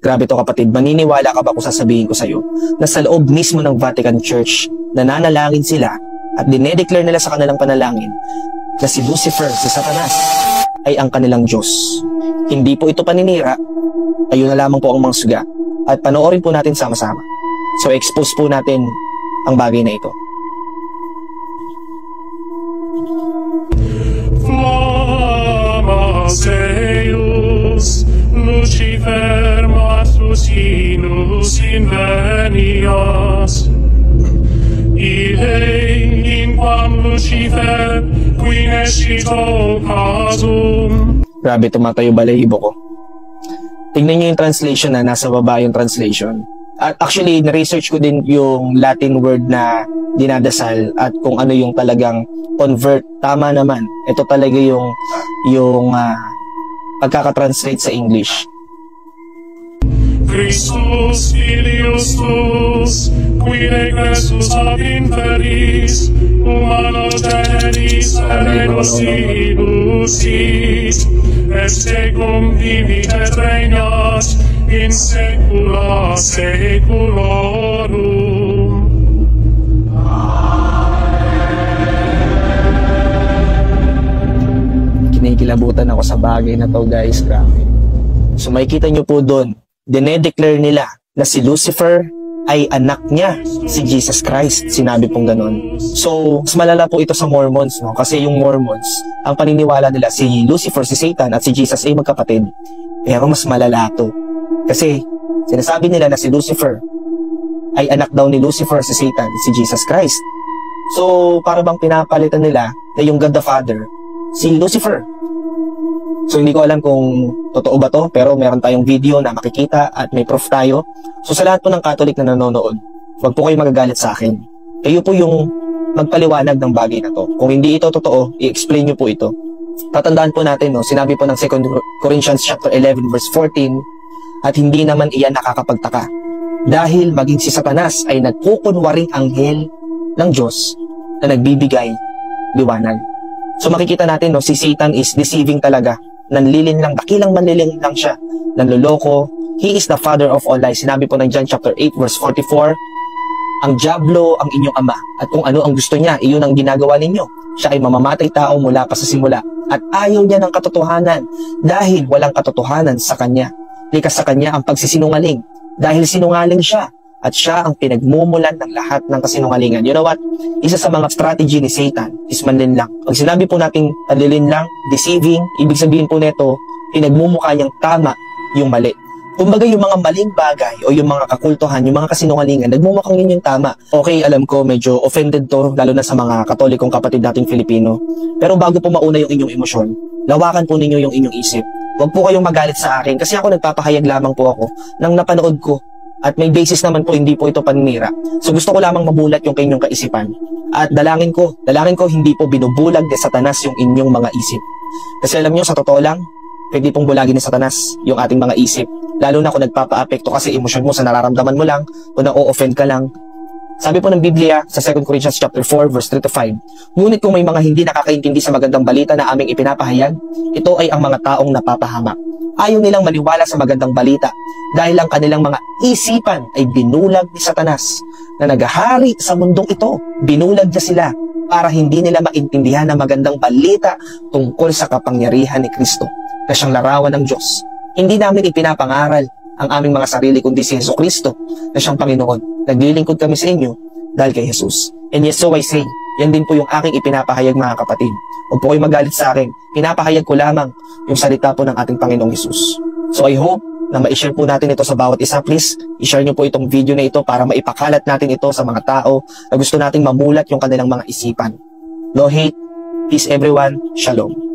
Grabe to kapatid, maniniwala ka ba kung sasabihin ko sa'yo na sa loob mismo ng Vatican Church, nananalangin sila at dinedeclare nila sa kanilang panalangin na si Lucifer, si Satanas, ay ang kanilang Diyos. Hindi po ito paninira, ayun na lamang po ang mga suga. At panoorin po natin sama-sama. So expose po natin ang bagay na ito. Flammas Deus, Lucifer matusinus invenias, Idei in quam Lucifer qui nescito casum. Grabe, tumatayo balahibo ko. Tingnan nyo yung translation na nasa baba yung translation. At actually, na-research ko din yung Latin word na dinadasal at kung ano yung talagang convert. Tama naman. Ito talaga yung pagkakatranslate sa English. Christus filius tuus, qui regressus ad inferis, humanos generis elegosibus is, est cum vivit regnat in saecula saeculorum. Kinikilabutan ako sa bagay na to, guys. Grabe. So makikita nyo po doon, dinedeclare nila na si Lucifer ay anak niya, si Jesus Christ. Sinabi pong ganon. So, mas malala po ito sa Mormons, no? Kasi yung Mormons, ang paniniwala nila, si Lucifer, si Satan, at si Jesus ay magkapatid. Pero mas malala to. Kasi, sinasabi nila na si Lucifer ay anak daw ni Lucifer, si Satan, si Jesus Christ. So, para bang pinapalitan nila na yung God the Father, si Lucifer. So, hindi ko alam kung totoo ba to, pero meron tayong video na makikita at may proof tayo. So, sa lahat po ng Catholic na nanonood, huwag po kayo magagalit sa akin. Kayo po yung magpaliwanag ng bagay na to. Kung hindi ito totoo, i-explain nyo po ito. Tatandaan po natin, no, sinabi po ng 2 Corinthians chapter 11 verse 14, at hindi naman iyan nakakapagtaka. Dahil maging si Satanas ay nagkukunwaring anghel ng Diyos na nagbibigay liwanag. So makikita natin, no, si Satan is deceiving talaga. Nanlilin lang, dakilang manlilin lang siya. Nanloloko. He is the father of all lies. Sinabi po ng John chapter 8 verse 44, ang diablo ang inyong ama, at kung ano ang gusto niya, iyon ang ginagawa ninyo. Siya ay mamamatay tao mula pa sa simula, at ayaw niya ng katotohanan dahil walang katotohanan sa kanya. Likas sa kanya ang pagsisinungaling dahil sinungaling siya, at siya ang pinagmumulan ng lahat ng kasinungalingan. You know what? Isa sa mga strategy ni Satan is manlinlang. Pag sinabi po nating panlinlang, deceiving, ibig sabihin po nito, pinagmumukha niyang tama yung mali. Kumbaga yung mga maling bagay o yung mga kakultuhan, yung mga kasinungalingan, nagmumukhang yun yung tama. Okay, alam ko, medyo offended to, lalo na sa mga Katolikong kapatid nating Filipino. Pero bago po mauna yung inyong emosyon, lawakan po ninyo yung inyong isip. Huwag po kayong magalit sa akin kasi ako nagpapahayag lamang po ako ng napanood ko. At may basis naman po, hindi po ito paninira. So gusto ko lamang mabulat yung inyong kaisipan. At dalangin ko hindi po binubulag ni Satanas yung inyong mga isip. Kasi alam nyo, sa totoo lang, pwede pong bulagin ni Satanas yung ating mga isip. Lalo na kung nagpapa-apekto kasi emosyon mo sa nararamdaman mo lang, o na-o-offend ka lang. Sabi po ng Biblia sa 2 Corinthians chapter 4 verse 3-5, ngunit kung may mga hindi nakakaintindi sa magandang balita na aming ipinapahayag, ito ay ang mga taong napapahamak. Ayaw nilang maniwala sa magandang balita dahil ang kanilang mga isipan ay binulag ni Satanas na naghahari sa mundong ito. Binulag niya sila para hindi nila maintindihan ang magandang balita tungkol sa kapangyarihan ni Kristo na siyang larawan ng Diyos. Hindi namin ipinapangaral ang aming mga sarili kundi si Jesu Kristo na siyang Panginoon. Naglilingkod kami sa inyo dahil kay Jesus. And yes, so I say, yan din po yung aking ipinapahayag mga kapatid. Huwag po kayo magalit sa akin. Pinapahayag ko lamang yung salita po ng ating Panginoong Jesus. So I hope na ma-share po natin ito sa bawat isa. Please, i-share nyo po itong video na ito para maipakalat natin ito sa mga tao na gusto nating mamulat yung kanilang mga isipan. No hate, peace everyone, shalom.